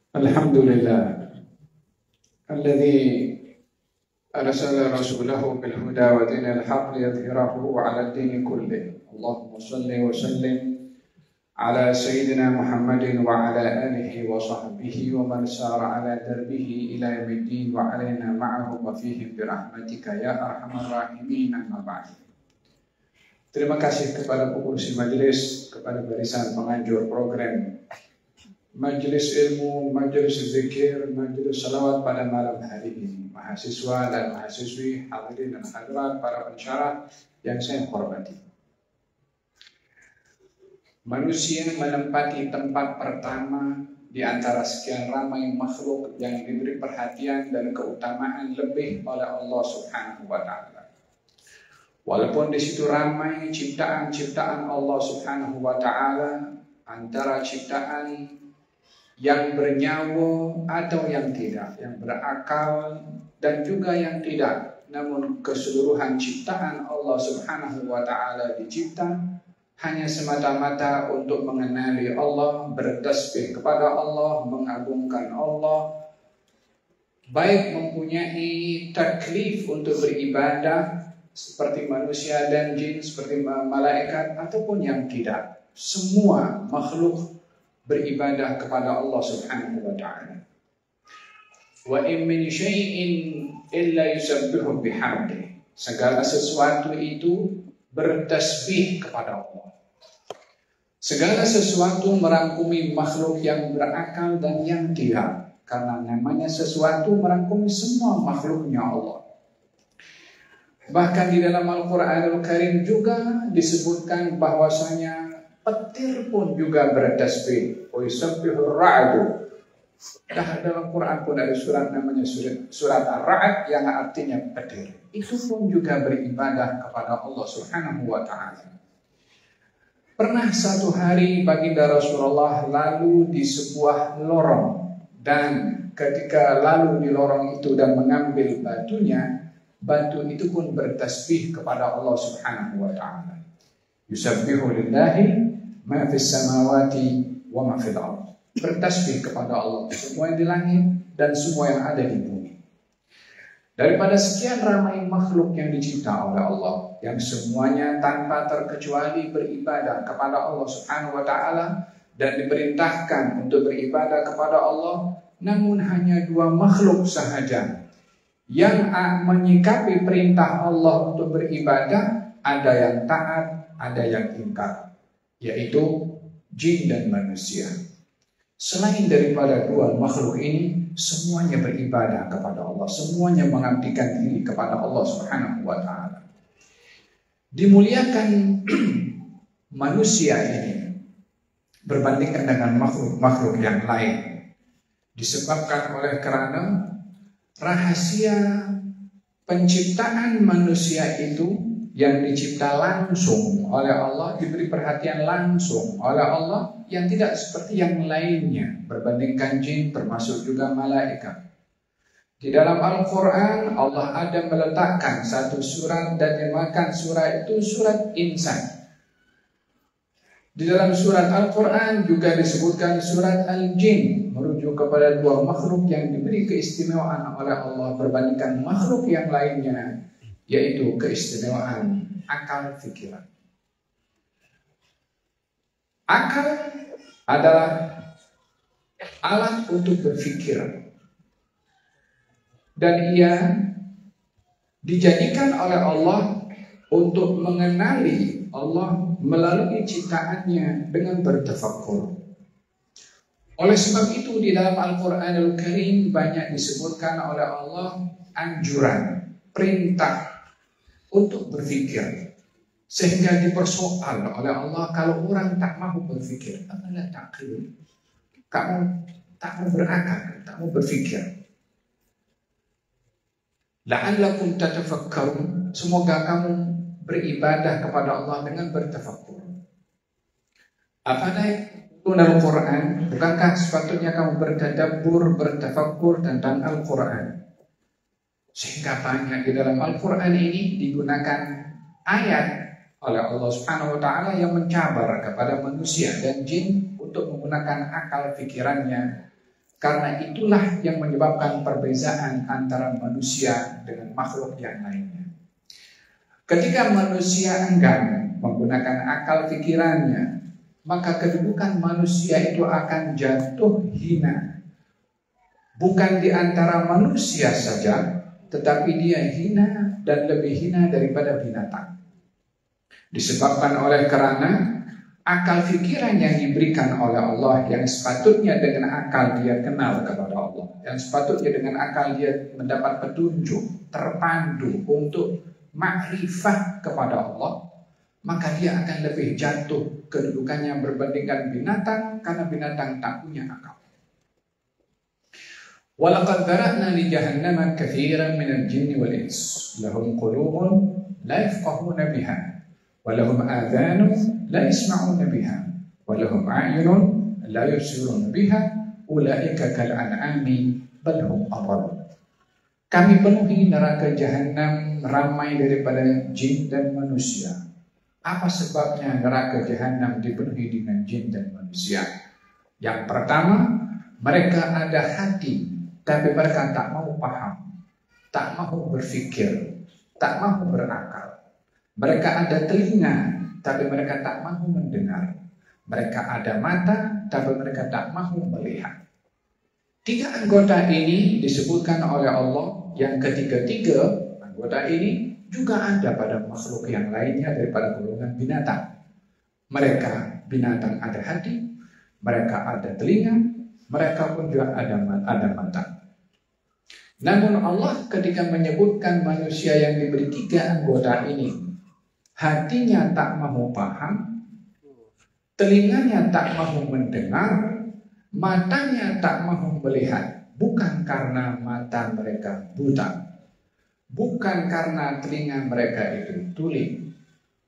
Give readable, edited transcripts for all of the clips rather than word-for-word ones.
Alhamdulillah alladzi arsala rasulahu bil huda wa dinil haqq liyudhhirahu 'ala ad-din kullih. Allahumma shalli wa sallim ala sayyidina Muhammadin wa ala alihi wa sahbihi wa man sara ala darbihi ila yaumiddin wa alaina ma'ahum wa fihim bi rahmatika ya arhamar rahimin. Amma ba'd. Terima kasih kepada pengurus majelis, kepada barisan penganjur program Majelis Ilmu, Majelis Zikir, Majelis Salawat pada malam hari ini, mahasiswa dan mahasiswi, hadirin dan hadirat, para pensyarah yang saya hormati. Manusia menempati tempat pertama di antara sekian ramai makhluk yang diberi perhatian dan keutamaan lebih oleh Allah Subhanahu wa Ta'ala. Walaupun di situ ramai ciptaan-ciptaan Allah Subhanahu wa Ta'ala, antara ciptaan yang bernyawa atau yang tidak, yang berakal dan juga yang tidak, namun keseluruhan ciptaan Allah Subhanahu wa Ta'ala dicipta hanya semata-mata untuk mengenali Allah, bertasbih kepada Allah, mengagungkan Allah, baik mempunyai taklif untuk beribadah seperti manusia dan jin, seperti malaikat, ataupun yang tidak. Semua makhluk beribadah kepada Allah Subhanahu wa Ta'ala. Wa in min syai'in illa yusabbihu bihamdih. Segala sesuatu itu bertasbih kepada Allah. Segala sesuatu merangkumi makhluk yang berakal dan yang tidak, karena namanya sesuatu merangkumi semua makhluknya Allah. Bahkan di dalam Al-Quranul Karim juga disebutkan bahwasanya petir pun juga bertasbih. Wa yusabbihur ra'du. Dalam Quran pun ada surat namanya surat Ar-Ra'd yang artinya petir. Itu pun juga beribadah kepada Allah Subhanahu wa Ta'ala. Pernah satu hari baginda Rasulullah lalu di sebuah lorong, dan ketika lalu di lorong itu dan mengambil batunya, batu itu pun bertasbih kepada Allah Subhanahu wa Ta'ala. Yusabbihu lillahi ma fis samawati wa ma fil ardh. Bertasbih kepada Allah semua yang di langit dan semua yang ada di bumi. Daripada sekian ramai makhluk yang dicipta oleh Allah, yang semuanya tanpa terkecuali beribadah kepada Allah Subhanahu wa Ta'ala dan diperintahkan untuk beribadah kepada Allah, namun hanya dua makhluk sahaja yang menyikapi perintah Allah untuk beribadah, ada yang taat, ada yang ingkar, yaitu jin dan manusia. Selain daripada dua makhluk ini, semuanya beribadah kepada Allah, semuanya mengabdikan diri kepada Allah Subhanahu wa Ta'ala. Dimuliakan manusia ini berbandingkan dengan makhluk-makhluk yang lain disebabkan oleh karena rahasia penciptaan manusia itu yang dicipta langsung oleh Allah, diberi perhatian langsung oleh Allah, yang tidak seperti yang lainnya berbandingkan jin termasuk juga malaikat. Di dalam Al-Quran Allah ada meletakkan satu surat dan dinamakan surat itu surat Insan. Di dalam surat Al-Quran juga disebutkan surat Al-Jin, merujuk kepada dua makhluk yang diberi keistimewaan oleh Allah berbandingkan makhluk yang lainnya, yaitu keistimewaan akal pikiran. Akal adalah alat untuk berpikir, dan ia dijadikan oleh Allah untuk mengenali Allah melalui ciptaannya dengan bertafakkur. Oleh sebab itu di dalam Al-Quranul Karim banyak disebutkan oleh Allah anjuran, perintah untuk berpikir, sehingga dipersoal oleh Allah, kalau orang tak mau berpikir, apalah taklid, kamu tak mau berakal, tak mau berpikir. La'allakum tatafakkarun, semoga kamu beribadah kepada Allah dengan bertafakkur. Apa itu Al-Quran? Bukankah sepatutnya kamu bertadabbur, bertafakkur tentang Al-Quran? Sehingga banyak di dalam Al-Quran ini digunakan ayat oleh Allah Subhanahu wa Ta'ala yang mencabar kepada manusia dan jin untuk menggunakan akal pikirannya Karena itulah yang menyebabkan perbedaan antara manusia dengan makhluk yang lainnya. Ketika manusia enggan menggunakan akal pikirannya, maka kedudukan manusia itu akan jatuh hina. Bukan di antara manusia saja, tetapi dia hina dan lebih hina daripada binatang. Disebabkan oleh karena akal pikiran yang diberikan oleh Allah, yang sepatutnya dengan akal dia kenal kepada Allah, yang sepatutnya dengan akal dia mendapat petunjuk, terpandu untuk makrifah kepada Allah, maka dia akan lebih jatuh kedudukannya berbandingkan binatang, karena binatang tak punya akal. Walaqad dara'na li jahannama katsiran minal jinni wal ins lahum qulubun la yafqahuna biha wa lahum adhanun la yasma'una biha wa lahum a'yunun la yubsiruna biha ulaika kal an'ami bal hum adall. Kami penuhi neraka jahanam ramai daripada jin dan manusia. Apa sebabnya neraka jahanam dipenuhi dengan jin dan manusia? Yang pertama, mereka ada hati, tapi mereka tak mau paham, tak mau berfikir, tak mau berakal. Mereka ada telinga, tapi mereka tak mau mendengar. Mereka ada mata, tapi mereka tak mau melihat. 3 anggota ini disebutkan oleh Allah, yang ketiga-tiga anggota ini juga ada pada makhluk yang lainnya daripada golongan binatang. Mereka binatang ada hati, mereka ada telinga, mereka pun juga ada mata. Namun Allah ketika menyebutkan manusia yang diberi 3 anggota ini, hatinya tak mau paham, telinganya tak mau mendengar, matanya tak mau melihat. Bukan karena mata mereka buta, bukan karena telinga mereka itu tuli,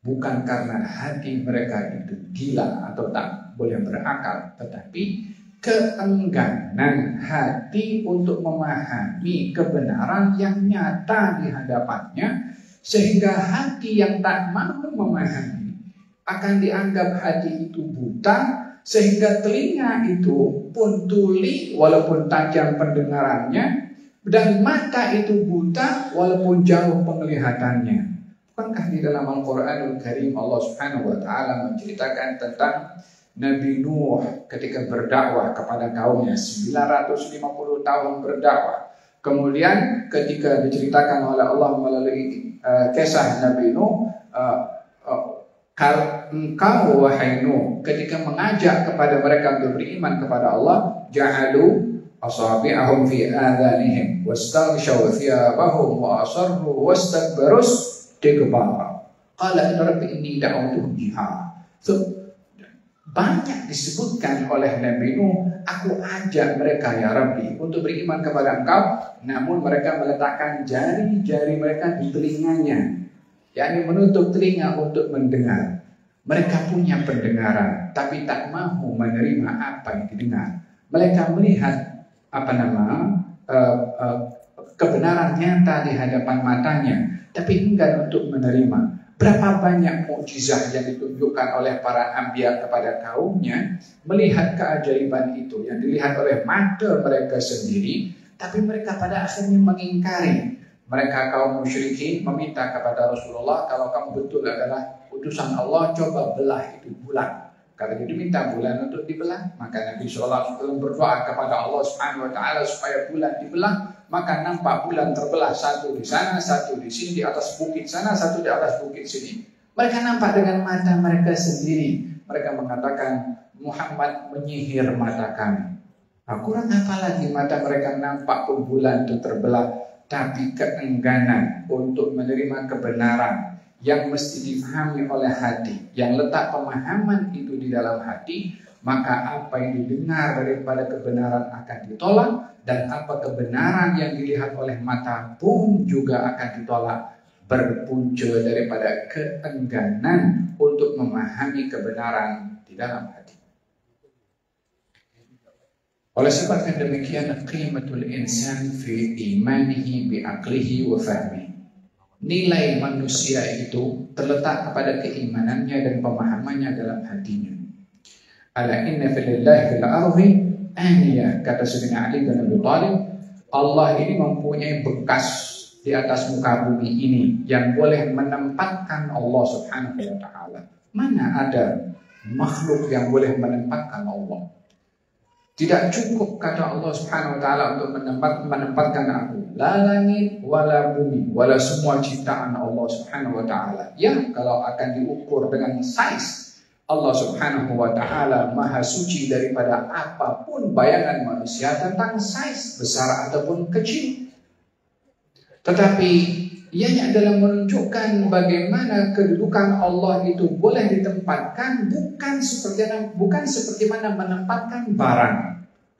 bukan karena hati mereka itu gila atau tak boleh berakal, tetapi keengganan hati untuk memahami kebenaran yang nyata di hadapannya, sehingga hati yang tak mau memahami akan dianggap hati itu buta, sehingga telinga itu pun tuli walaupun tajam pendengarannya, dan mata itu buta walaupun jauh penglihatannya. Bukankah di dalam Al-Quranul Karim Allah Subhanahu wa Ta'ala menceritakan tentang Nabi Nuh ketika berdakwah kepada kaumnya 950 tahun berdakwah. Kemudian ketika diceritakan oleh Allah melalui kisah Nabi Nuh, engkau wahai Nuh ketika mengajak kepada mereka untuk beriman kepada Allah, ja'alu asabi'ahum fi adhanihim wastaghshaw thiyabahum wa asarru wastakbaru istikbara qala inna rabbi inni da'awtuhum jihara. Banyak disebutkan oleh Nabi Nuh, aku ajak mereka ya Rabbi untuk beriman kepada engkau, namun mereka meletakkan jari-jari mereka di telinganya, yakni menutup telinga untuk mendengar. Mereka punya pendengaran, tapi tak mau menerima apa yang didengar. Mereka melihat kebenaran nyata di hadapan matanya, tapi enggan untuk menerima. Berapa banyak mukjizat yang ditunjukkan oleh para anbiya kepada kaumnya, melihat keajaiban itu yang dilihat oleh mata mereka sendiri, tapi mereka pada akhirnya mengingkari. Mereka kaum musyrikin meminta kepada Rasulullah, kalau kamu betul adalah utusan Allah, coba belah itu bulan. Kalau diminta bulan untuk dibelah, maka Nabi SAW berdoa kepada Allah Subhanahu wa Ta'ala supaya bulan dibelah. Maka nampak bulan terbelah, satu di sana, satu di sini, di atas bukit sana, satu di atas bukit sini. Mereka nampak dengan mata mereka sendiri. Mereka mengatakan, Muhammad menyihir mata kami. Kurang apa lagi mata mereka nampak bulan itu terbelah, tapi keengganan untuk menerima kebenaran yang mesti difahami oleh hati, yang letak pemahaman itu di dalam hati, maka apa yang didengar daripada kebenaran akan ditolak, dan apa kebenaran yang dilihat oleh mata pun juga akan ditolak, berpunca daripada keengganan untuk memahami kebenaran di dalam hati. Oleh sebab yang demikian, qimatul insan fi imanihi bi aqlihi wa fahmihi. Nilai manusia itu terletak kepada keimanannya dan pemahamannya dalam hatinya. Ala inna filillahi fil ardi aniyah, kata Sayyidina Ali bin Abi Thalib, Allah ini mempunyai bekas di atas muka bumi ini yang boleh menempatkan Allah Subhanahu wa ta'ala. Mana ada makhluk yang boleh menempatkan Allah? Tidak cukup kata Allah Subhanahu wa ta'ala untuk menempatkan aku, la langit wala bumi wala semua ciptaan Allah Subhanahu wa ta'ala. Ya, kalau akan diukur dengan size, Allah Subhanahu wa ta'ala maha suci daripada apapun bayangan manusia tentang size besar ataupun kecil. Tetapi ianya adalah menunjukkan bagaimana kedudukan Allah itu boleh ditempatkan, bukan seperti mana menempatkan barang.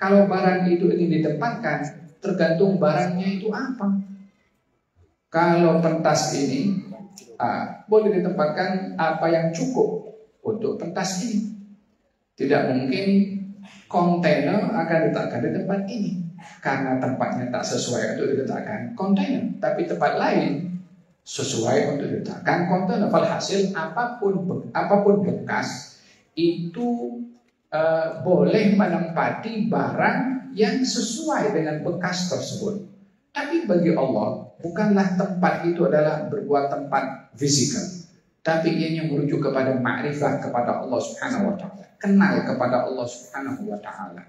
Kalau barang itu ingin ditempatkan, tergantung barangnya itu apa. Kalau pentas ini boleh ditempatkan apa yang cukup untuk pentas ini. Tidak mungkin kontainer akan diletakkan di tempat ini karena tempatnya tak sesuai untuk diletakkan kontainer, tapi tempat lain sesuai untuk diletakkan kontainer. Walhasil apapun bekas itu boleh menempati barang yang sesuai dengan bekas tersebut. Tapi bagi Allah, bukanlah tempat itu adalah berbuat tempat fisikal, tapi ianya merujuk kepada ma'rifah kepada Allah Subhanahu wa ta'ala, kenal kepada Allah Subhanahu wa ta'ala.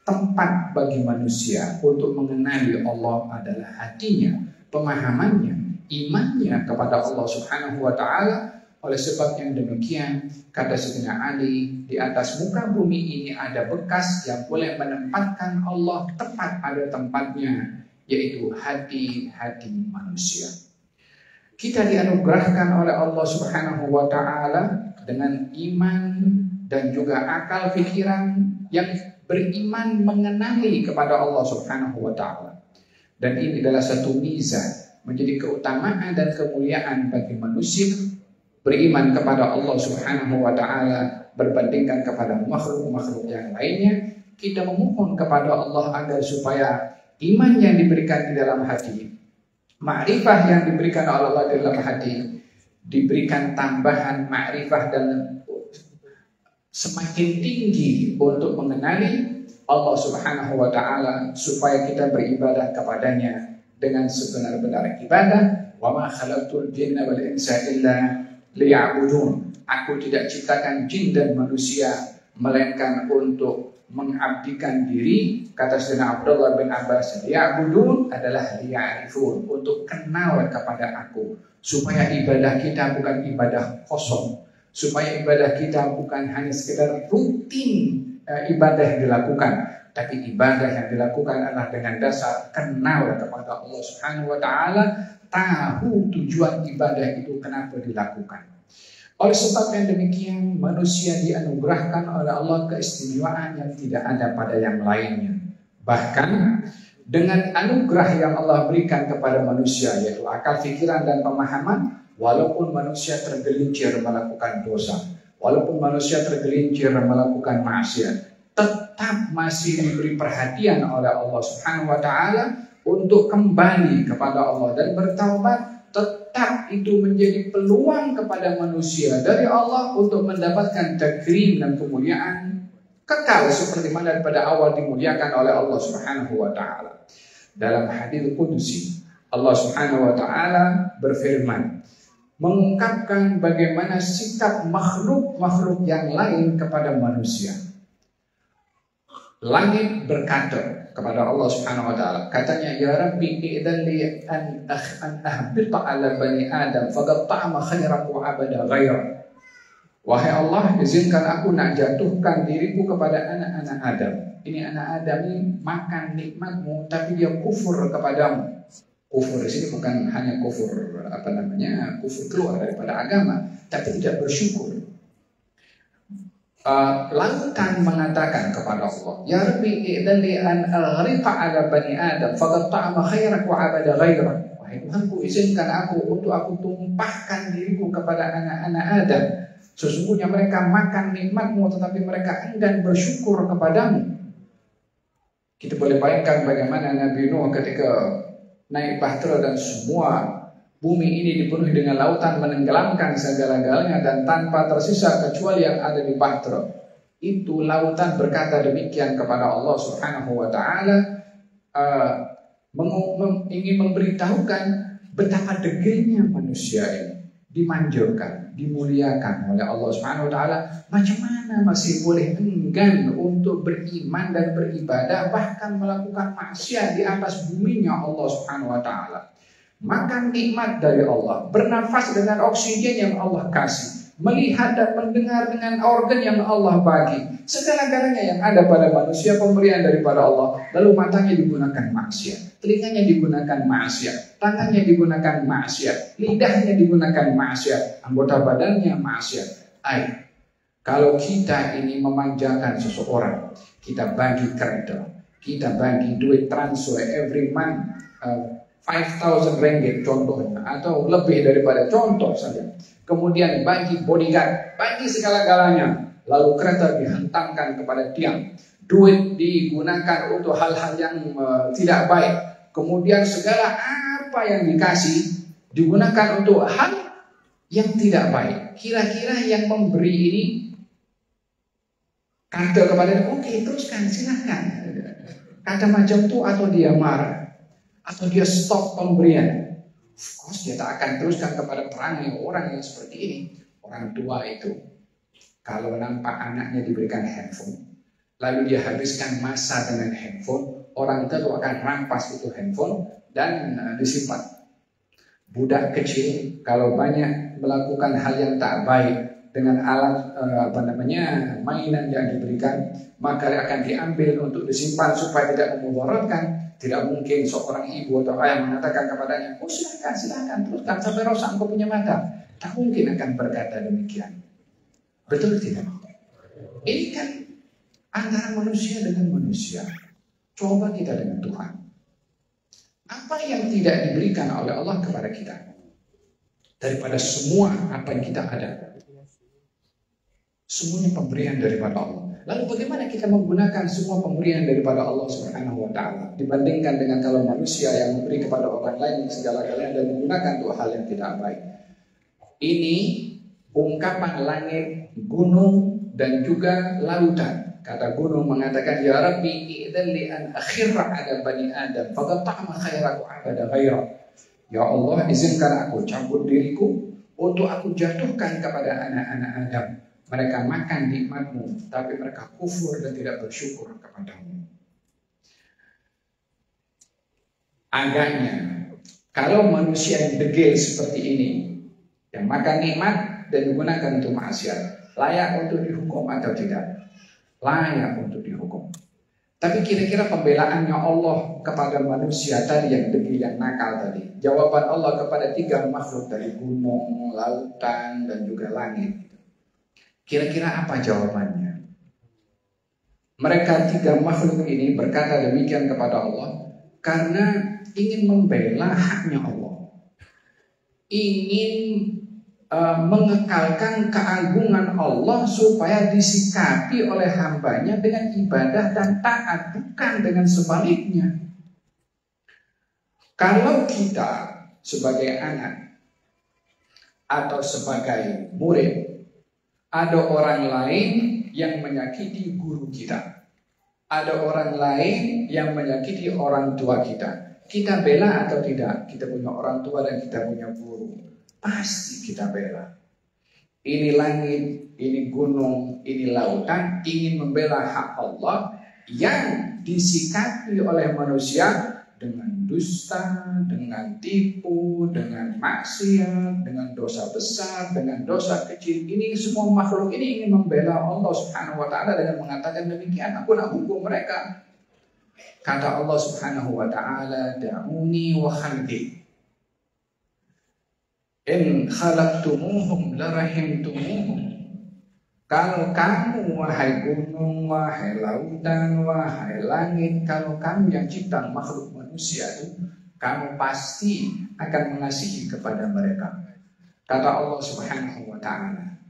Tempat bagi manusia untuk mengenali Allah adalah hatinya, pemahamannya, imannya kepada Allah Subhanahu wa ta'ala. Oleh sebab yang demikian, kata Sayyidina Ali, di atas muka bumi ini ada bekas yang boleh menempatkan Allah tepat pada tempatnya, yaitu hati-hati manusia. Kita dianugerahkan oleh Allah Subhanahu wa ta'ala dengan iman dan juga akal pikiran yang beriman mengenali kepada Allah Subhanahu wa ta'ala. Dan ini adalah satu mizan, menjadi keutamaan dan kemuliaan bagi manusia beriman kepada Allah Subhanahu wa ta'ala berbandingkan kepada makhluk-makhluk yang lainnya. Kita memohon kepada Allah agar supaya iman yang diberikan di dalam hati, ma'rifah yang diberikan oleh Allah di dalam hati, diberikan tambahan ma'rifah dan semakin tinggi untuk mengenali Allah Subhanahu wa ta'ala, supaya kita beribadah kepadanya dengan sebenar-benar ibadah. Wa ma khalaqtul jinna wal insa illa liya'budun. Aku tidak ciptakan jin dan manusia melainkan untuk mengabdikan diri. Kata Sayyidina Abdullah bin Abbas, liya'budun adalah liya'rifun, untuk kenal kepada aku, supaya ibadah kita bukan ibadah kosong, supaya ibadah kita bukan hanya sekedar rutin ibadah yang dilakukan, tapi ibadah yang dilakukan adalah dengan dasar kenal kepada Allah Subhanahu wa ta'ala, tahu tujuan ibadah itu kenapa dilakukan. Oleh sebab yang demikian, manusia dianugerahkan oleh Allah keistimewaan yang tidak ada pada yang lainnya. Bahkan dengan anugerah yang Allah berikan kepada manusia, yaitu akal, pikiran, dan pemahaman, walaupun manusia tergelincir melakukan dosa, walaupun manusia tergelincir melakukan maksiat, tetap masih diberi perhatian oleh Allah Subhanahu wa ta'ala untuk kembali kepada Allah dan bertaubat. Tetap itu menjadi peluang kepada manusia dari Allah untuk mendapatkan takrim dan kemuliaan kekal seperti mana pada awal dimuliakan oleh Allah Subhanahu wa ta'ala. Dalam hadits qudsi, Allah Subhanahu wa ta'ala berfirman, mengungkapkan bagaimana sikap makhluk-makhluk yang lain kepada manusia. Langit berkata kepada Allah Subhanahu wa ta'ala, katanya, ya Rabbi idzan li an ahbita ala bani Adam faqad ta'ama khairaku abada ghaira. Wahai Allah, izinkan aku nak jatuhkan diriku kepada anak-anak Adam. Ini anak Adam ini makan nikmatmu, tapi dia kufur kepadamu. Kufur di sini bukan hanya kufur kufur keluar daripada agama, tapi tidak bersyukur. Lautan mengatakan kepada Allah, ya Rabbi idzan li an aghriqa ala bani Adam faqad ta'ama khairak wa abada ghairak. Wahai Tuhanku, izinkan aku untuk aku tumpahkan diriku kepada anak-anak Adam. Sesungguhnya mereka makan nikmatmu, tetapi mereka enggan bersyukur kepadamu. Kita boleh bayangkan bagaimana Nabi Nuh ketika naik bahtera dan semua bumi ini dipenuhi dengan lautan menenggelamkan segala-galanya dan tanpa tersisa kecuali yang ada di bahtera. Itu lautan berkata demikian kepada Allah Subhanahu wa taala, ingin memberitahukan betapa degilnya manusia ini, dimanjurkan, dimuliakan oleh Allah Subhanahu wa taala. Macam mana masih boleh enggan untuk beriman dan beribadah, bahkan melakukan maksiat di atas buminya Allah Subhanahu wa taala. Makan nikmat dari Allah, bernafas dengan oksigen yang Allah kasih, melihat dan mendengar dengan organ yang Allah bagi, segala-galanya yang ada pada manusia pemberian daripada Allah. Lalu matanya digunakan maksiat, telinganya digunakan maksiat, tangannya digunakan maksiat, lidahnya digunakan maksiat, anggota badannya maksiat. Kalau kita ini memanjakan seseorang, kita bagi kereta, kita bagi duit transfer every month, 5,000 ringgit contohnya, atau lebih daripada, contoh saja. Kemudian bagi bodyguard, bagi segala-galanya. Lalu kereta dihentamkan kepada tiang. Duit digunakan untuk hal-hal yang tidak baik. Kemudian segala apa yang dikasih digunakan untuk hal yang tidak baik. Kira-kira yang memberi ini kata kepada dia, oke, teruskan, silakan. Kata macam itu, atau dia marah, atau dia stop pemberian. Of course dia tak akan teruskan kepada perangai orang yang seperti ini. Orang tua itu kalau nampak anaknya diberikan handphone, lalu dia habiskan masa dengan handphone, orang tua akan rampas itu handphone dan disimpan. Budak kecil kalau banyak melakukan hal yang tak baik dengan alat mainan yang diberikan, maka akan diambil untuk disimpan supaya tidak memudaratkan. Tidak mungkin seorang ibu atau ayah mengatakan kepadanya, oh silakan, teruskan sampai rosak engkau punya mata. Tak mungkin akan berkata demikian. Betul tidak? Ini kan antara manusia dengan manusia. Coba kita dengan Tuhan. Apa yang tidak diberikan oleh Allah kepada kita? Daripada semua apa yang kita ada. Semuanya pemberian daripada Allah. Lalu bagaimana kita menggunakan semua pemberian daripada Allah Subhanahu wa taala dibandingkan dengan kalau manusia yang memberi kepada orang lain segala-galanya dan menggunakan untuk hal yang tidak baik. Ini ungkapan langit, gunung dan juga lautan. Kata gunung mengatakan, ya Rabbi idzan li an akhirra ala bani Adam faqad ta'ama khairaku abada ghaira. Ya Allah, izinkan aku cabut diriku untuk aku jatuhkan kepada anak-anak Adam. Mereka makan nikmatmu, tapi mereka kufur dan tidak bersyukur kepadamu. Agaknya, kalau manusia yang degil seperti ini, yang makan nikmat dan digunakan untuk maksiat, layak untuk dihukum atau tidak? Layak untuk dihukum. Tapi kira-kira pembelaannya Allah kepada manusia tadi yang degil, yang nakal tadi, jawaban Allah kepada tiga makhluk dari gunung, lautan, dan juga langit, kira-kira apa jawabannya? Mereka tiga makhluk ini berkata demikian kepada Allah karena ingin membela haknya Allah, ingin mengekalkan keagungan Allah supaya disikapi oleh hambanya dengan ibadah dan taat, bukan dengan sebaliknya. Kalau kita sebagai anak atau sebagai murid, ada orang lain yang menyakiti guru kita, ada orang lain yang menyakiti orang tua kita, kita bela atau tidak? Kita punya orang tua dan kita punya guru, pasti kita bela. Ini langit, ini gunung, ini lautan ingin membela hak Allah yang disikapi oleh manusia dengan dusta, dengan tipu, dengan maksiat, dengan dosa besar, dengan dosa kecil. Ini semua makhluk ini ingin membela Allah Subhanahu wa taala dengan mengatakan demikian, aku nak hukum mereka. Kata Allah Subhanahu wa taala, da'uni wa khalqi in khalaqtumuhum larahimtumuhum. Kalau kamu, wahai gunung, wahai lautan, wahai langit, kalau kamu yang cipta makhluk manusia itu, kamu pasti akan mengasihi kepada mereka. Kata Allah Subhanahu wa ta'ala.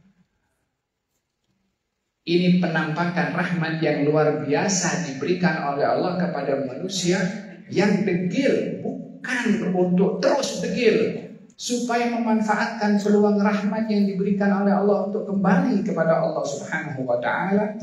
Ini penampakan rahmat yang luar biasa diberikan oleh Allah kepada manusia yang degil, bukan untuk terus degil, supaya memanfaatkan peluang rahmat yang diberikan oleh Allah untuk kembali kepada Allah Subhanahu wa ta'ala,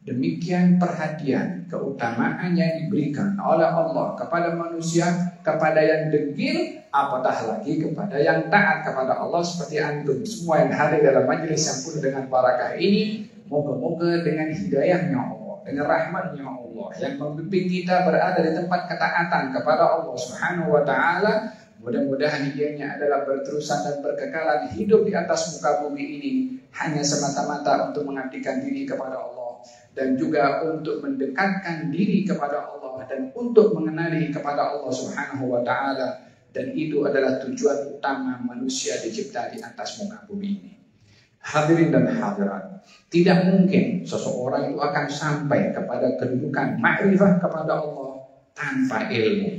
Demikian perhatian, keutamaan yang diberikan oleh Allah kepada manusia, kepada yang degil, apatah lagi kepada yang taat kepada Allah seperti antum semua yang hadir dalam majelis yang penuh dengan barakah ini. Moga-moga dengan hidayahnya Allah, dengan rahmatnya Allah yang membimbing kita berada di tempat ketaatan kepada Allah Subhanahu wa taala, mudah-mudahan ianya adalah berterusan dan berkekalan hidup di atas muka bumi ini hanya semata-mata untuk mengabdikan diri kepada Allah dan juga untuk mendekatkan diri kepada Allah dan untuk mengenali kepada Allah Subhanahu wa taala, dan itu adalah tujuan utama manusia dicipta di atas muka bumi ini. Hadirin dan hadirat, tidak mungkin seseorang itu akan sampai kepada kedudukan ma'rifah kepada Allah tanpa ilmu.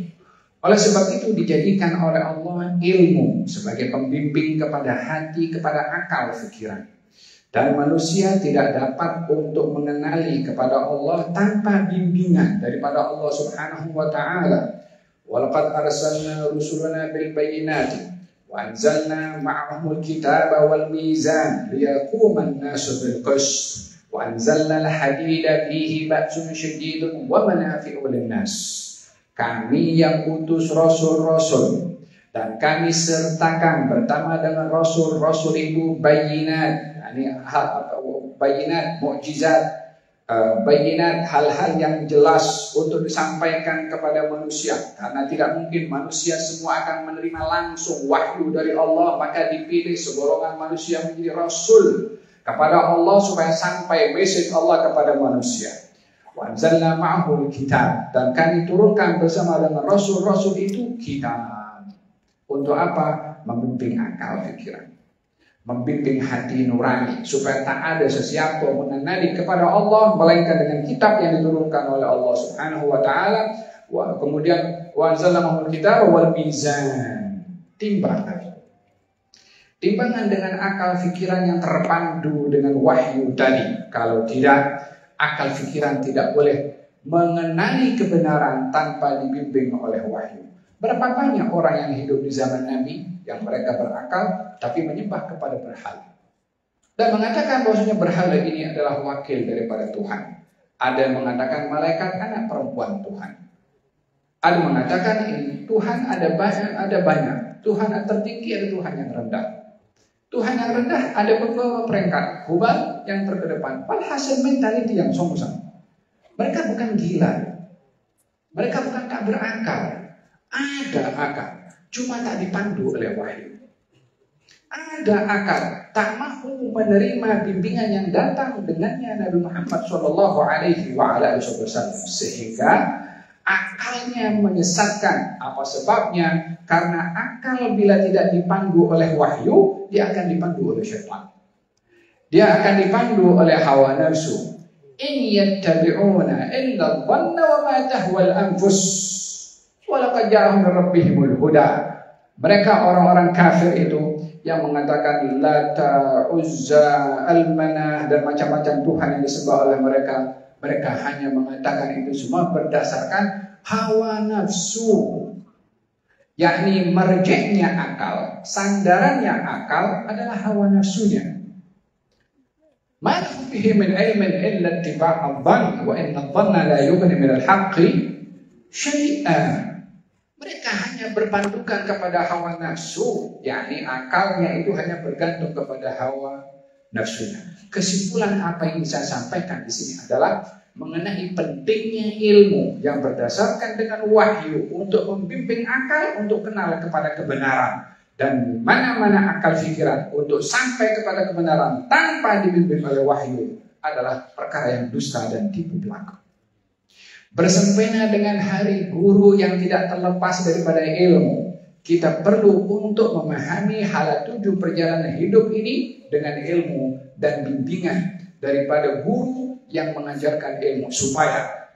Oleh sebab itu dijadikan oleh Allah ilmu sebagai pembimbing kepada hati, kepada akal pikiran. Dan manusia tidak dapat untuk mengenali kepada Allah tanpa bimbingan daripada Allah Subhanahu wa taala. Walaqad arsalna rusulana bil bayyinati wa anzalna ma'ahumul kitaba wal mizan liyaquman nasu bil qist wa anzalna al hadida fihi ba'sun syadidun wa manafi'u lin-nas. Kami yang utus rasul-rasul dan kami sertakan pertama dengan rasul-rasul itu bayinat, bayinat, mukjizat, bayinat, hal-hal yang jelas untuk disampaikan kepada manusia. Karena tidak mungkin manusia semua akan menerima langsung wahyu dari Allah, maka dipilih segolongan manusia menjadi rasul kepada Allah supaya sampai message Allah kepada manusia. Wa anzalna ma'ahul kitab, dan kami turunkan bersama dengan rasul-rasul itu kitab. Untuk apa? Membimbing akal pikiran, membimbing hati nurani supaya tak ada sesiapa mengenali kepada Allah melainkan dengan kitab yang diturunkan oleh Allah Subhanahu wa taala. Kemudian wa anzalna ma'ahul kitab wal mizan, timbangan. Timbangan dengan akal pikiran yang terpandu dengan wahyu tadi. Kalau tidak, akal pikiran tidak boleh mengenali kebenaran tanpa dibimbing oleh wahyu. Berapa banyak orang yang hidup di zaman Nabi yang mereka berakal tapi menyembah kepada berhala dan mengatakan bahwasanya berhala ini adalah wakil daripada Tuhan. Ada yang mengatakan malaikat anak perempuan Tuhan. Ada yang mengatakan ini Tuhan ada banyak. Tuhan yang tertinggi, ada Tuhan yang rendah. Tuhan yang rendah ada beberapa peringkat. Hubal yang terkedepan. Walhasil mentality yang sombong. Mereka bukan gila. Mereka bukan tak berakal. Ada akal, cuma tak dipandu oleh wahyu. Ada akal, tak mahu menerima bimbingan yang datang dengannya Nabi Muhammad SAW, sehingga akalnya menyesatkan. Apa sebabnya? Karena akal bila tidak dipandu oleh wahyu, dia akan dipandu oleh syaitan. Dia akan dipandu oleh hawa nafsu. In yattabi'una illa dhanna wa ma tahwal anfus. Walaqad ja'ahum min rabbihimul huda. Mereka orang-orang kafir itu yang mengatakan Lata, Uzza, Al-Manah dan macam-macam Tuhan yang disembah oleh mereka. Mereka hanya mengatakan itu semua berdasarkan hawa nafsu. Yakni merjeknya akal, sandarannya akal adalah hawa nafsunya. Ma lahum bihi min ilmin illa ittiba'ad dhann wa inna adh-dhanna la yughni min al-haqqi syai'an. Mereka hanya berpandukan kepada hawa nafsu, yakni akalnya itu hanya bergantung kepada hawa nafsunya. Kesimpulan apa yang saya sampaikan di sini adalah mengenai pentingnya ilmu yang berdasarkan dengan wahyu untuk membimbing akal untuk kenal kepada kebenaran, dan mana-mana akal pikiran untuk sampai kepada kebenaran tanpa dibimbing oleh wahyu adalah perkara yang dusta dan tipu belaka. Bersempena dengan hari guru yang tidak terlepas daripada ilmu, kita perlu untuk memahami hala 7 perjalanan hidup ini dengan ilmu dan bimbingan daripada guru yang mengajarkan ilmu, supaya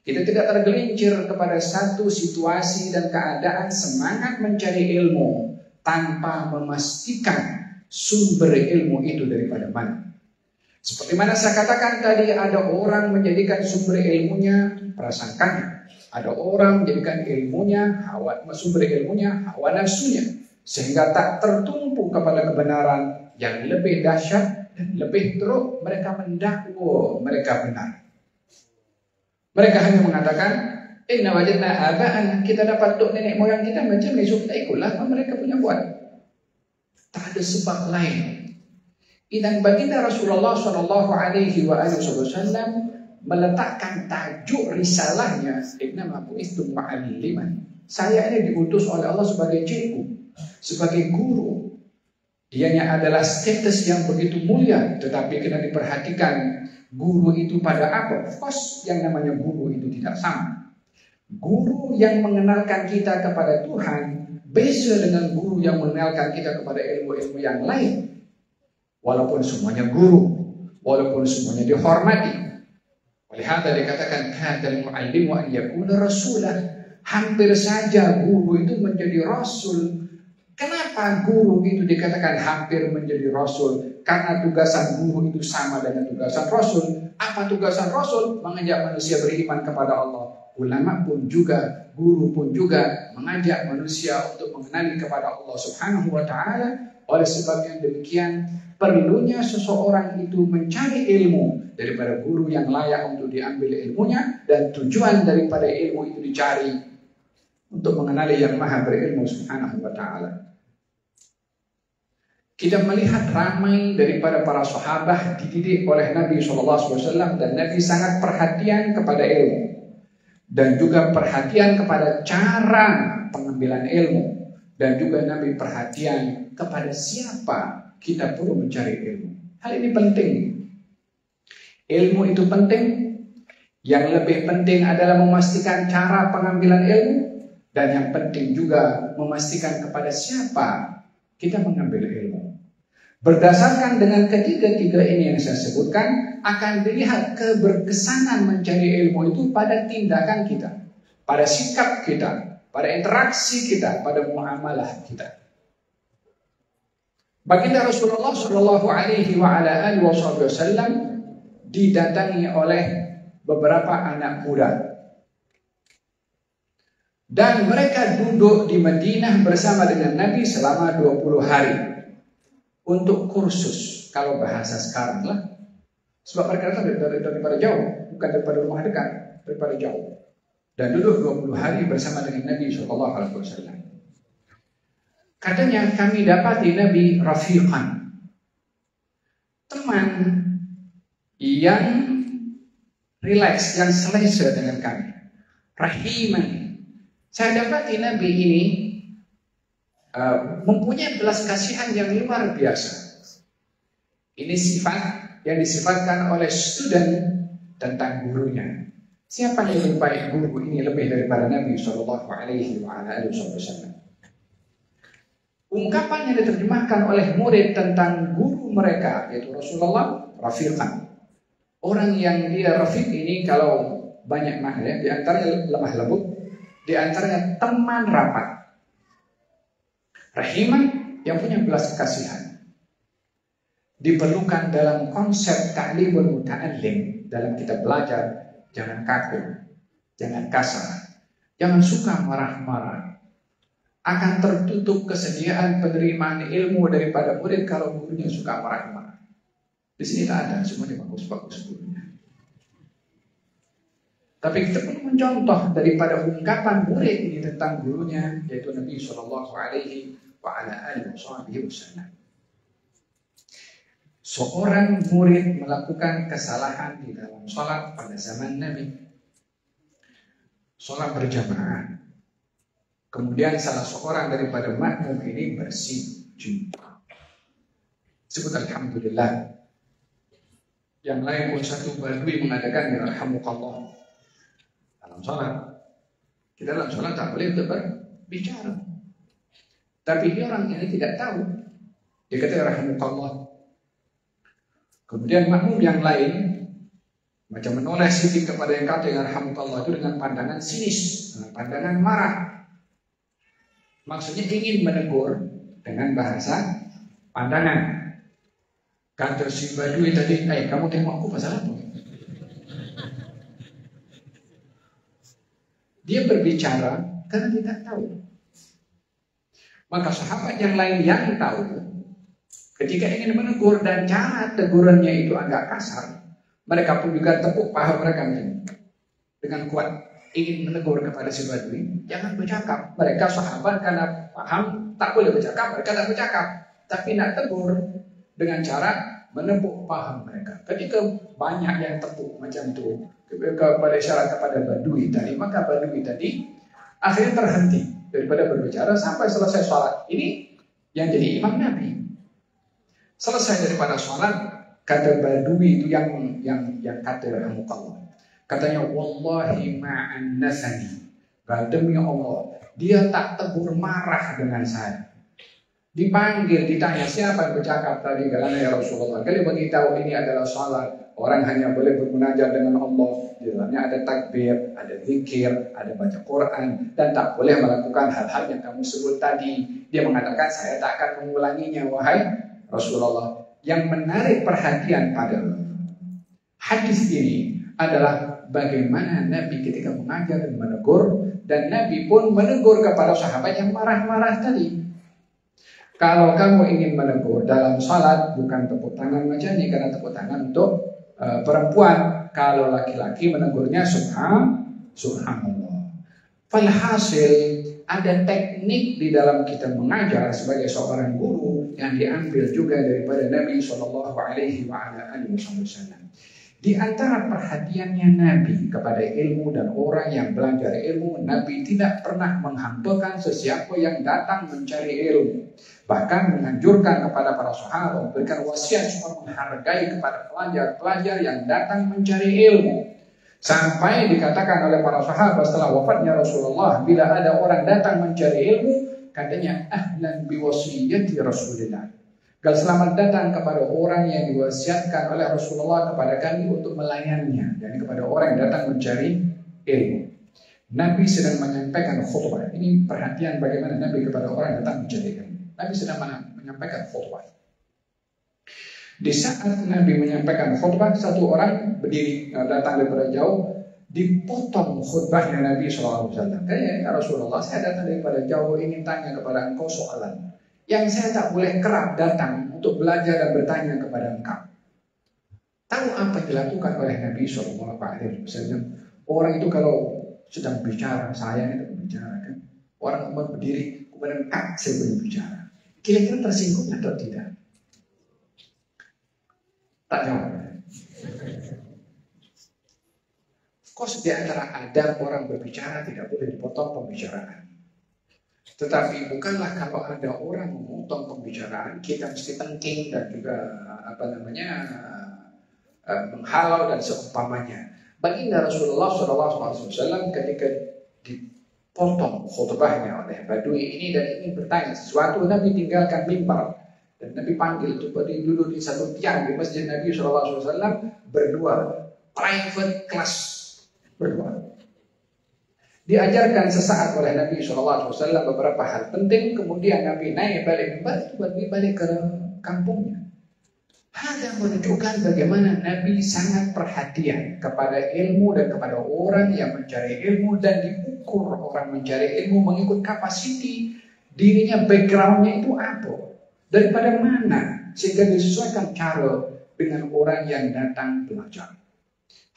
kita tidak tergelincir kepada satu situasi dan keadaan semangat mencari ilmu tanpa memastikan sumber ilmu itu daripada mana. Seperti mana saya katakan tadi, ada orang menjadikan sumber ilmunya prasangkanya, ada orang menjadikan sumber ilmunya hawa nafsunya, sehingga tak tertumpu kepada kebenaran yang lebih dahsyat dan lebih teruk. Mereka mendakwa mereka benar. Mereka hanya mengatakan, inna wajadna aba'ana, kita dapat untuk nenek moyang kita macam ni, so kita ikutlah apa mereka punya buat. Tak ada sebab lain. Dan baginda Rasulullah SAW meletakkan tajuk risalahnya, innama bu'ithtu mu'alliman. Saya ini diutus oleh Allah sebagai cikgu, sebagai guru. Ianya adalah status yang begitu mulia, tetapi kena diperhatikan guru itu pada apa? Of course, yang namanya guru itu tidak sama. Guru yang mengenalkan kita kepada Tuhan beza dengan guru yang mengenalkan kita kepada ilmu-ilmu yang lain. Walaupun semuanya guru, walaupun semuanya dihormati. Oleh hal dikatakan kadal mu'allimu an yakuna rasulah. Hampir saja guru itu menjadi rasul. Kenapa guru itu dikatakan hampir menjadi rasul? Karena tugasan guru itu sama dengan tugasan rasul. Apa tugasan rasul? Mengajak manusia beriman kepada Allah. Ulama pun juga, guru pun juga mengajak manusia untuk mengenali kepada Allah Subhanahu wa ta'ala. Oleh sebab yang demikian, perlunya seseorang itu mencari ilmu daripada guru yang layak untuk diambil ilmunya, dan tujuan daripada ilmu itu dicari untuk mengenali yang maha berilmu Subhanahu wa ta'ala. Kita melihat ramai daripada para sahabat dididik oleh Nabi SAW, dan Nabi sangat perhatian kepada ilmu dan juga perhatian kepada cara pengambilan ilmu, dan juga Nabi perhatian kepada siapa kita perlu mencari ilmu. Hal ini penting. Ilmu itu penting. Yang lebih penting adalah memastikan cara pengambilan ilmu, dan yang penting juga memastikan kepada siapa kita mengambil ilmu. Berdasarkan dengan ketiga-tiga ini yang saya sebutkan, akan dilihat keberkesanan mencari ilmu itu pada tindakan kita, pada sikap kita, pada interaksi kita, pada muamalah kita. Baginda Rasulullah SAW didatangi oleh beberapa anak muda, dan mereka duduk di Madinah bersama dengan Nabi selama 20 hari untuk kursus, kalau bahasa sekarang lah. Sebab mereka datang daripada jauh, bukan daripada rumah dekat, daripada jauh. Dan duduk 20 hari bersama dengan Nabi SAW. Katanya, kami dapati Nabi rafiqan, teman yang relax, yang selesa dengan kami. Rahiman. Saya dapati Nabi ini mempunyai belas kasihan yang luar biasa. Ini sifat yang disifatkan oleh student tentang gurunya. Siapa yang lebih baik guru ini lebih daripada Nabi SAW? Ungkapan yang diterjemahkan oleh murid tentang guru mereka, yaitu Rasulullah, rafiqan. Orang yang dia rafiq ini kalau banyak makna, di antaranya lemah lembut, di antaranya teman rapat. Rahiman, yang punya belas kasihan. Diperlukan dalam konsep ta'limul muta'allim, dalam kita belajar. Jangan kaku, jangan kasar, jangan suka marah-marah. Akan tertutup kesediaan penerimaan ilmu daripada murid kalau gurunya suka marah-marah. Di sini tak ada, semuanya bagus-bagus gurunya. Tapi kita perlu mencontoh daripada ungkapan murid ini tentang gurunya, yaitu Nabi SAW. Seorang murid melakukan kesalahan di dalam sholat pada zaman Nabi, sholat berjamaah. Kemudian salah seorang daripada makmum ini bersujud. Sebut alhamdulillah. Yang lain pun satu badui mengatakan yarhamukallah. Dalam sholat, kita dalam sholat tak boleh berbicara. Tapi dia orang ini tidak tahu. Dia kata yarhamukallah. Kemudian makmum yang lain macam menoleh sedikit kepada yang kata yarhamukallah itu dengan pandangan sinis, dengan pandangan marah. Maksudnya ingin menegur dengan bahasa pandangan. Kata si badui tadi, kamu tengok aku pasal apa? Dia berbicara karena tidak tahu. Maka sahabat yang lain yang tahu, ketika ingin menegur dan cara tegurannya itu agak kasar, mereka pun juga tepuk paha mereka. dengan kuat ingin menegur kepada si Badui, jangan bercakap. Mereka sahabat karena paham tak boleh bercakap, mereka tak bercakap. Tapi nak tegur dengan cara menepuk paham mereka. Ketika banyak yang tepuk macam itu kepada syarat kepada Badui tadi, maka Badui tadi akhirnya terhenti daripada berbicara sampai selesai sholat. Ini yang jadi imam Nabi. Selesai daripada sholat, kata Badui itu yang kata rahmatullah. Katanya, wallahi ma'an nasani. Demi Allah, dia tak tegur marah dengan saya. Dipanggil, ditanya siapa yang bercakap tadi, karena ya Rasulullah. Kali beritahu ini adalah salat. Orang hanya boleh bermunajat dengan Allah. Di dalamnya ada takbir, ada zikir, ada baca Quran, dan tak boleh melakukan hal-hal yang kamu sebut tadi. Dia mengatakan saya tak akan mengulanginya, wahai Rasulullah. Yang menarik perhatian pada hadis ini adalah bagaimana Nabi ketika mengajar dan menegur, dan Nabi pun menegur kepada sahabat yang marah-marah tadi. Kalau kamu ingin menegur dalam salat, bukan tepuk tangan macam ini, karena tepuk tangan untuk perempuan. Kalau laki-laki menegurnya subhanallah. Falhasil ada teknik di dalam kita mengajar sebagai seorang guru yang diambil juga daripada Nabi SAW. Di antara perhatiannya Nabi kepada ilmu dan orang yang belajar ilmu, Nabi tidak pernah menghampakan sesiapa yang datang mencari ilmu. Bahkan menganjurkan kepada para sahabat, memberikan wasiat supaya menghargai kepada pelajar-pelajar yang datang mencari ilmu. Sampai dikatakan oleh para sahabat setelah wafatnya Rasulullah, bila ada orang datang mencari ilmu, katanya ahlan biwasiyati Rasulillah. Kalau selamat datang kepada orang yang diwasiatkan oleh Rasulullah kepada kami untuk melayannya, dan kepada orang yang datang mencari ilmu. Nabi sedang menyampaikan khutbah. Ini perhatian bagaimana Nabi kepada orang yang datang mencari ilmu. Nabi sedang menyampaikan khutbah. Di saat Nabi menyampaikan khutbah, satu orang berdiri datang daripada jauh, dipotong khutbahnya Nabi SAW. Katanya, ya Rasulullah, saya datang daripada jauh ingin tanya kepada engkau soalan yang saya tak boleh kerap datang untuk belajar dan bertanya kepada engkau. Tahu apa yang dilakukan oleh Nabi SAW? Orang itu kalau sedang bicara, saya itu berbicara kan. Orang berdiri, kemudian saya berbicara. Kira-kira tersinggung atau tidak? Tak jawab. Kok di antara adab orang berbicara tidak boleh dipotong pembicaraan. Tetapi bukanlah kalau ada orang memotong pembicaraan kita mesti tengking dan juga menghalau dan seumpamanya. Baginda Rasulullah SAW ketika dipotong khutbahnya oleh Badui ini dan ingin bertanya sesuatu, Nabi tinggalkan mimbar dan Nabi panggil itu berdiri dulu di satu tiang di masjid Nabi SAW berdua, private class berdua. Diajarkan sesaat oleh Nabi SAW beberapa hal penting. Kemudian Nabi naik balik ke kampungnya. Hal yang menunjukkan bagaimana Nabi sangat perhatian kepada ilmu dan kepada orang yang mencari ilmu, dan diukur orang mencari ilmu mengikut kapasiti dirinya, backgroundnya itu apa, daripada mana, sehingga disesuaikan cara dengan orang yang datang belajar.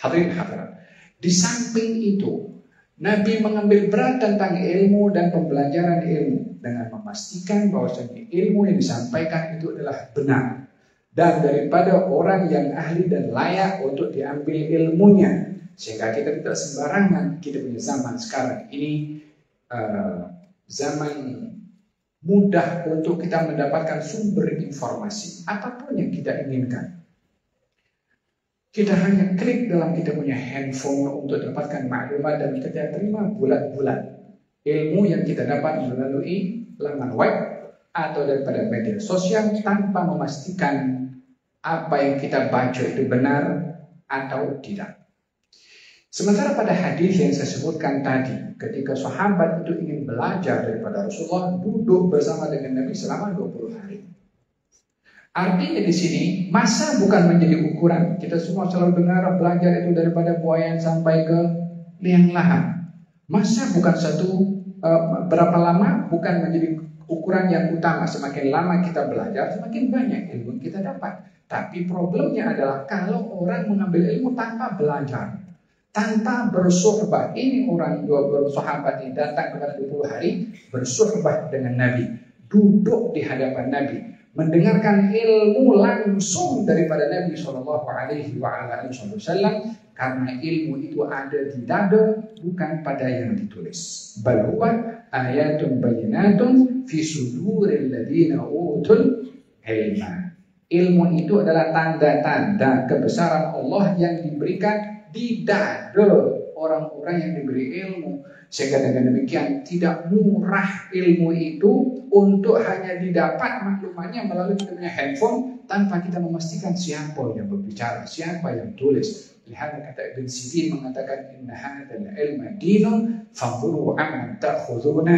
Hadirin hadirat, di samping itu Nabi mengambil berat tentang ilmu dan pembelajaran ilmu dengan memastikan bahwasanya ilmu yang disampaikan itu adalah benar dan daripada orang yang ahli dan layak untuk diambil ilmunya, sehingga kita tidak sembarangan. Kita punya zaman sekarang ini zaman mudah untuk kita mendapatkan sumber informasi apapun yang kita inginkan. Kita hanya klik dalam kita punya handphone untuk dapatkan maklumat dan kita terima bulat-bulat ilmu yang kita dapat melalui laman web atau daripada media sosial tanpa memastikan apa yang kita baca itu benar atau tidak. Sementara pada hadis yang saya sebutkan tadi, ketika sahabat itu ingin belajar daripada Rasulullah, duduk bersama dengan Nabi selama 20 hari. Artinya di sini masa bukan menjadi ukuran. Kita semua selalu dengar belajar itu daripada buayan sampai ke liang lahat. Masa bukan berapa lama bukan menjadi ukuran yang utama. Semakin lama kita belajar, semakin banyak ilmu kita dapat. Tapi problemnya adalah kalau orang mengambil ilmu tanpa belajar, tanpa bersuhbah. Ini orang dua sahabat ini datang kepada 20 hari bersuhbah dengan Nabi, duduk di hadapan Nabi, mendengarkan ilmu langsung daripada Nabi Shallallahu Alaihi Wasallam, karena ilmu itu ada di dada, bukan pada yang ditulis. Bahwa ayatun bayinatun fi suduril ladina utul ilma. Ilmu itu adalah tanda-tanda kebesaran Allah yang diberikan di dada orang-orang yang diberi ilmu. Sehingga dengan demikian tidak murah ilmu itu untuk hanya didapat maklumannya melalui kita punya handphone tanpa kita memastikan siapa yang berbicara, siapa yang tulis. Lihat kata Ibn Sirin mengatakan inna hadzal ilma dinun fanzuru amman ta'khuduna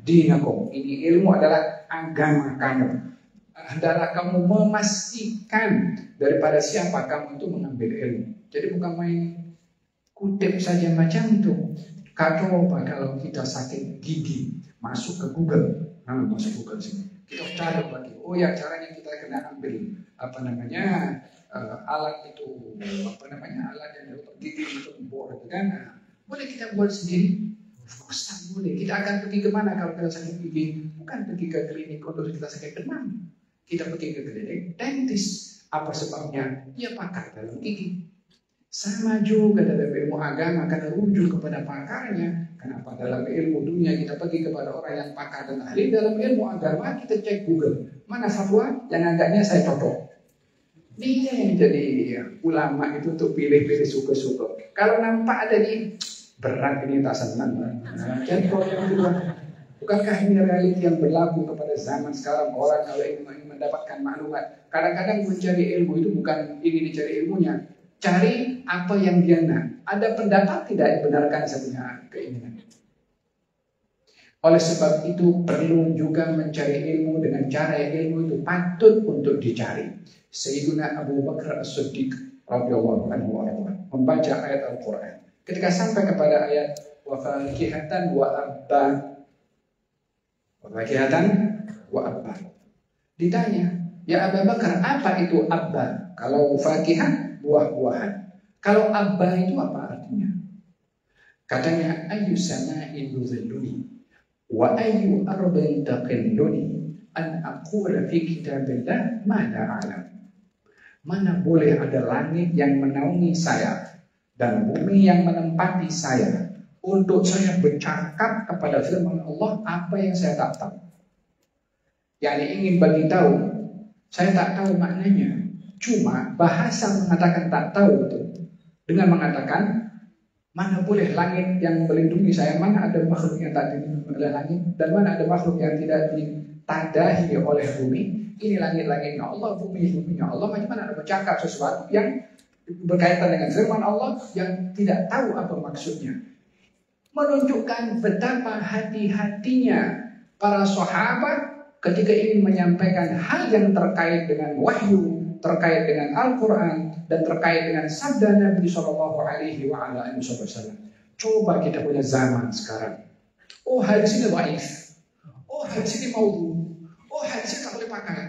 dinakum. Ini ilmu adalah agama kamu. Adalah kamu memastikan daripada siapa kamu itu mengambil ilmu. Jadi bukan main kutip saja macam itu. Coba kalau kita sakit gigi, masuk ke Google, masuk Google sini. Kita cari lagi. Oh ya, caranya kita kena ambil alat itu, alat yang untuk gigi untuk bor itu kan. Boleh kita buat sendiri? Of course boleh. Kita akan pergi kemana kalau kita sakit gigi? Bukan pergi ke klinik untuk kita sakit demam. Kita pergi ke klinik dentist. Apa sebabnya? Dia pakar dalam gigi. Sama juga dalam ilmu agama, karena rujuk kepada pakarnya. Kenapa dalam ilmu dunia kita pergi kepada orang yang pakar dan ahli? Dalam ilmu agama kita cek Google, mana fatwa yang agaknya saya cocok. Dia yang jadi ulama itu untuk pilih-pilih suka-suka. Kalau nampak ada di berat ini tak senang. Jadi yang kedua, bukankah ini realiti yang berlaku kepada zaman sekarang? Orang kalau ingin mendapatkan maklumat, kadang-kadang mencari ilmu itu bukan ingin dicari ilmunya, cari apa yang dia nak. Ada pendapat tidak dibenarkan sebenarnya keinginan. Oleh sebab itu perlu juga mencari ilmu dengan cara yang ilmu itu patut untuk dicari. Sayyidina Abu Bakar As-Siddiq radhiyallahu anhu membaca ayat Al-Quran. Ketika sampai kepada ayat wa fakihatan wa abba, wa fakihatan wa abba, ditanya, ya Abu Bakar, apa itu abba? Kalau fakihah, buah-buahan. Kalau abba itu apa artinya? Katanya, ayu sama'in yudhilluni wa ayu ardin taqilluni an aqula fi kitabillah ma la a'lam. Mana boleh ada langit yang menaungi saya dan bumi yang menempati saya untuk saya bercakap kepada firman Allah apa yang saya tak tahu. Yang ingin bagi tahu, saya tak tahu maknanya. Cuma bahasa mengatakan tak tahu itu dengan mengatakan mana boleh langit yang melindungi saya, mana ada makhluk yang tak dilindungi oleh langit, dan mana ada makhluk yang tidak ditadahi oleh bumi. Ini langit-langitnya Allah, bumi-buminya Allah. Macam mana ada bercakap sesuatu yang berkaitan dengan firman Allah yang tidak tahu apa maksudnya. Menunjukkan betapa hati-hatinya para sahabat ketika ingin menyampaikan hal yang terkait dengan wahyu, terkait dengan Al-Quran, dan terkait dengan sabda Nabi Shallallahu Alaihi Wasallam. Coba kita punya zaman sekarang. Oh, hadis ini dhaif. Oh, hadis ini maudhu. Oh, hadis ini tak boleh pakai.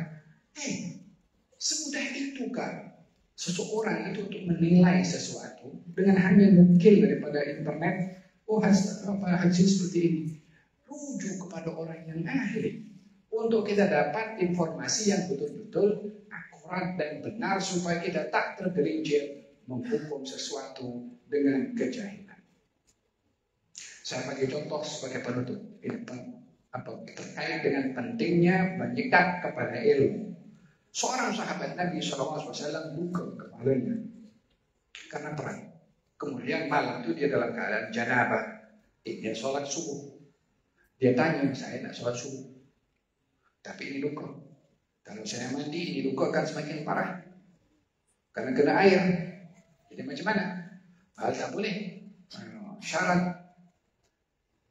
Semudah itu kan seseorang itu untuk menilai sesuatu dengan hanya nukil daripada internet. Oh, hadis seperti ini. Rujuk kepada orang yang ahli untuk kita dapat informasi yang betul-betul akurat dan benar supaya kita tak tergelincir menghukum sesuatu dengan kejahilan. Saya bagi contoh sebagai penutup terkait dengan pentingnya menyikat kepada ilmu. Seorang sahabat Nabi SAW luka kepalanya karena perang. Kemudian malam itu dia dalam keadaan janabah. Dia sholat subuh. Dia tanya, saya nak sholat subuh, tapi ini luka. Kalau saya mandi, ini luka akan semakin parah karena kena air. Jadi macam mana? Hal tak boleh. Syarat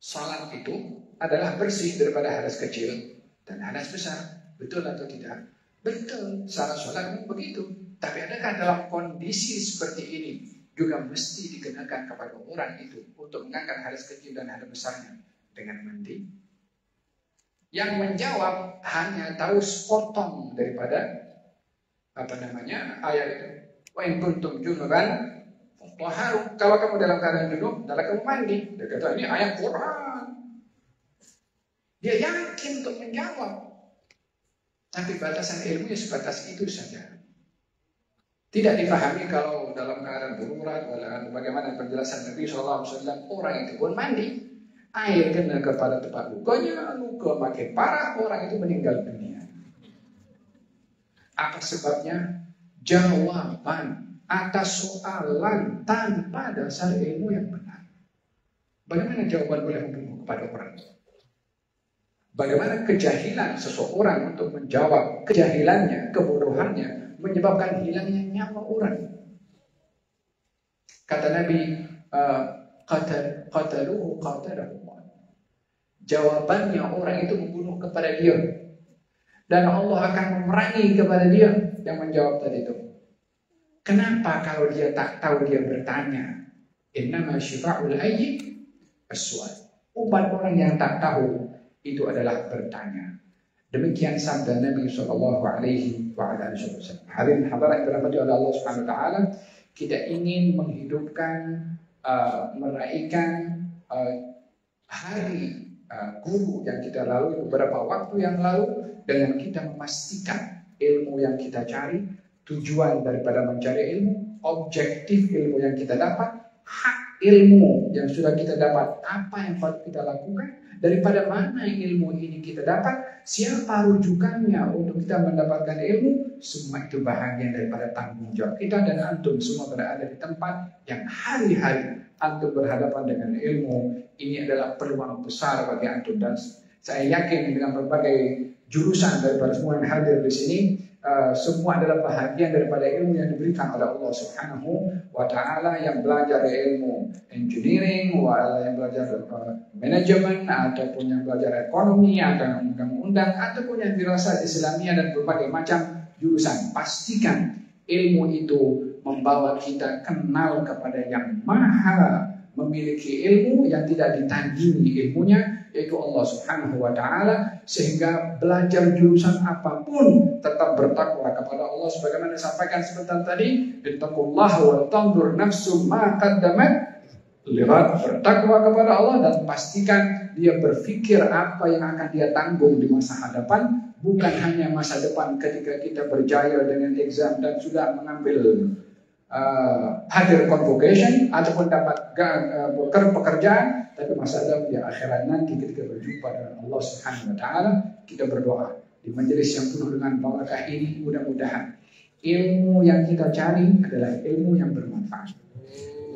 salat itu adalah bersih daripada hadas kecil dan hadas besar. Betul atau tidak? Betul. Syarat salat memang begitu. Tapi adakah dalam kondisi seperti ini juga mesti dikenakan kepada orang itu untuk mengangkat hadas kecil dan hadas besarnya dengan mandi? Yang menjawab hanya tahu sepotong daripada ayat itu. Wa in kuntum junuban Kalau kamu dalam keadaan junub, dalam kamu mandi. Dia kata ini ayat Quran. Dia yakin untuk menjawab. Tapi batasan ilmunya sebatas itu saja. Tidak dipahami kalau dalam keadaan darurat, bagaimana penjelasan Nabi SAW, orang itu pun mandi, air kena kepada tempat lukanya, luka makin parah, orang itu meninggal dunia. Apa sebabnya? Jawaban atas soalan tanpa dasar ilmu yang benar. Bagaimana jawaban boleh membunuh kepada orang itu? Bagaimana kejahilan seseorang untuk menjawab kejahilannya, kebodohannya, menyebabkan hilangnya nyawa orang. Kata Nabi, qataluhu qatalahullah. Jawabannya orang itu membunuh kepada dia. Dan Allah akan memerangi kepada dia yang menjawab tadi itu. Kenapa kalau dia tak tahu dia bertanya? Innama syifa'ul ayyi as-su'al. Obat orang yang tak tahu itu adalah bertanya. Demikian sabda Nabi sallallahu alaihi wasallam. Hadirin hadirat yang dirahmati oleh Allah Subhanahu wa taala, kita ingin menghidupkan meraihkan hari guru yang kita lalui beberapa waktu yang lalu dengan kita memastikan ilmu yang kita cari, tujuan daripada mencari ilmu, objektif ilmu yang kita dapat, hak ilmu yang sudah kita dapat, apa yang harus kita lakukan, daripada mana ilmu ini kita dapat, siapa rujukannya untuk kita mendapatkan ilmu, semua itu bahagian daripada tanggung jawab kita, dan antum semua berada di tempat yang hari-hari antum berhadapan dengan ilmu. Ini adalah peluang besar bagi antum, dan saya yakin dengan berbagai jurusan daripada semua yang hadir di sini, semua adalah bahagian daripada ilmu yang diberikan oleh Allah Subhanahu wa taala. Yang belajar ilmu engineering, yang belajar manajemen, ataupun yang belajar ekonomi atau undang-undang, ataupun yang dirasa Islamiyah dan berbagai macam jurusan, pastikan ilmu itu membawa kita kenal kepada yang maha memiliki ilmu yang tidak ditandingi ilmunya, yaitu Allah Subhanahu wa taala, sehingga belajar jurusan apapun tetap bertakwa kepada Allah sebagaimana disampaikan sebentar tadi, ittaqullaha wa tanzur nafsum ma qaddamat lihat, bertakwa kepada Allah dan pastikan dia berpikir apa yang akan dia tanggung di masa hadapan, bukan hanya masa depan ketika kita berjaya dengan exam dan sudah mengambil hadir convocation ataupun dapat pekerjaan, tapi masalah di akhirat nanti ketika berjumpa dengan Allah Subhanahu wa taala. Kita berdoa di majelis yang penuh dengan barakah ini, mudah-mudahan ilmu yang kita cari adalah ilmu yang bermanfaat.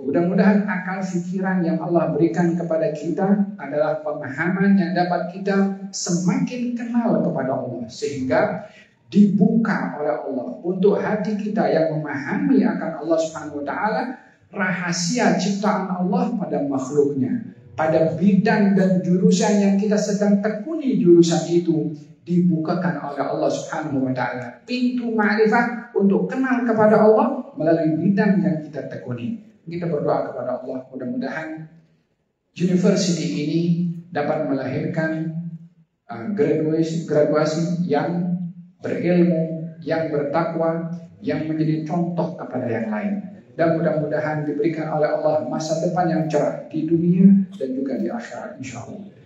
Mudah-mudahan akal fikiran yang Allah berikan kepada kita adalah pemahaman yang dapat kita semakin kenal kepada Allah, sehingga dibuka oleh Allah untuk hati kita yang memahami akan Allah Subhanahu wa taala, rahasia ciptaan Allah pada makhluknya, pada bidang dan jurusan yang kita sedang tekuni. Jurusan itu dibukakan oleh Allah Subhanahu wa taala pintu ma'rifat untuk kenal kepada Allah melalui bidang yang kita tekuni. Kita berdoa kepada Allah, mudah-mudahan university ini dapat melahirkan graduasi yang berilmu, yang bertakwa, yang menjadi contoh kepada yang lain. Dan mudah-mudahan diberikan oleh Allah masa depan yang cerah di dunia dan juga di akhirat, insyaallah.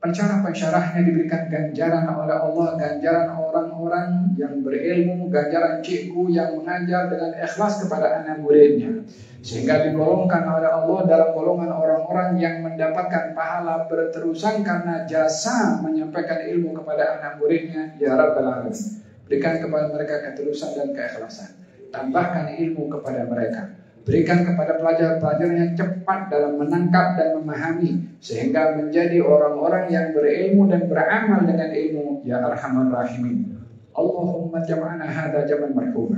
Pensyarah-pensyarahnya diberikan ganjaran oleh Allah, ganjaran orang-orang yang berilmu, ganjaran cikgu yang mengajar dengan ikhlas kepada anak muridnya, sehingga digolongkan oleh Allah dalam golongan orang-orang yang mendapatkan pahala berterusan karena jasa menyampaikan ilmu kepada anak muridnya. Ya Rabbal Alamin, berikan kepada mereka keterusan dan keikhlasan, tambahkan ilmu kepada mereka, berikan kepada pelajar-pelajar yang cepat dalam menangkap dan memahami, sehingga menjadi orang-orang yang berilmu dan beramal dengan ilmu. Ya Arhamar Rahimin, Allahumma jam'ana hadha jam'an marhuma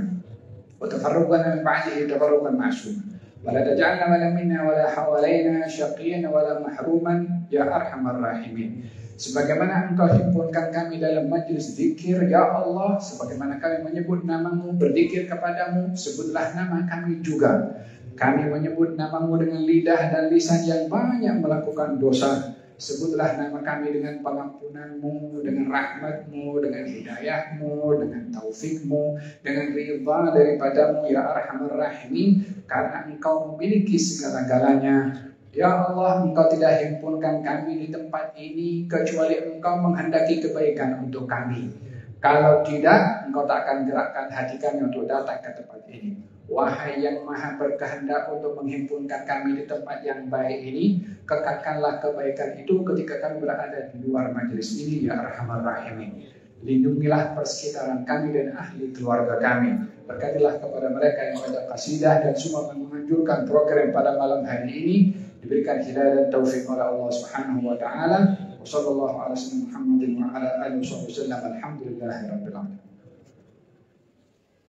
wa tafarruqana min ba'dihi tafarruqan ma'suma wa la taj'alna wala minna wala hawalaina syaqiyan wala mahruman ya Arhamar Rahimin. Sebagaimana Engkau himpunkan kami dalam majlis zikir, ya Allah, sebagaimana kami menyebut namamu, berzikir kepadamu, sebutlah nama kami juga. Kami menyebut namamu dengan lidah dan lisan yang banyak melakukan dosa. Sebutlah nama kami dengan pengampunanmu, dengan rahmatmu, dengan hidayahmu, dengan taufikmu, dengan ridha daripadamu, ya Arhamar Rahimin. karena Engkau memiliki segala-galanya. Ya Allah, Engkau tidak himpunkan kami di tempat ini kecuali Engkau menghendaki kebaikan untuk kami. Kalau tidak, Engkau tak akan gerakkan hati kami untuk datang ke tempat ini. Wahai yang maha berkehendak untuk menghimpunkan kami di tempat yang baik ini, kekalkanlah kebaikan itu ketika kami berada di luar majelis ini, ya Arhamar Rahimin. Lindungilah persekitaran kami dan ahli keluarga kami. Berkatilah kepada mereka yang membaca qasidah dan semua menganjurkan program pada malam hari ini. Diberikan hidayah dan taufik oleh Allah Subhanahu wa taala. Wassallallahu ala sayyidina Muhammadin wa ala alihi wasallam. Alhamdulillahirabbil alamin.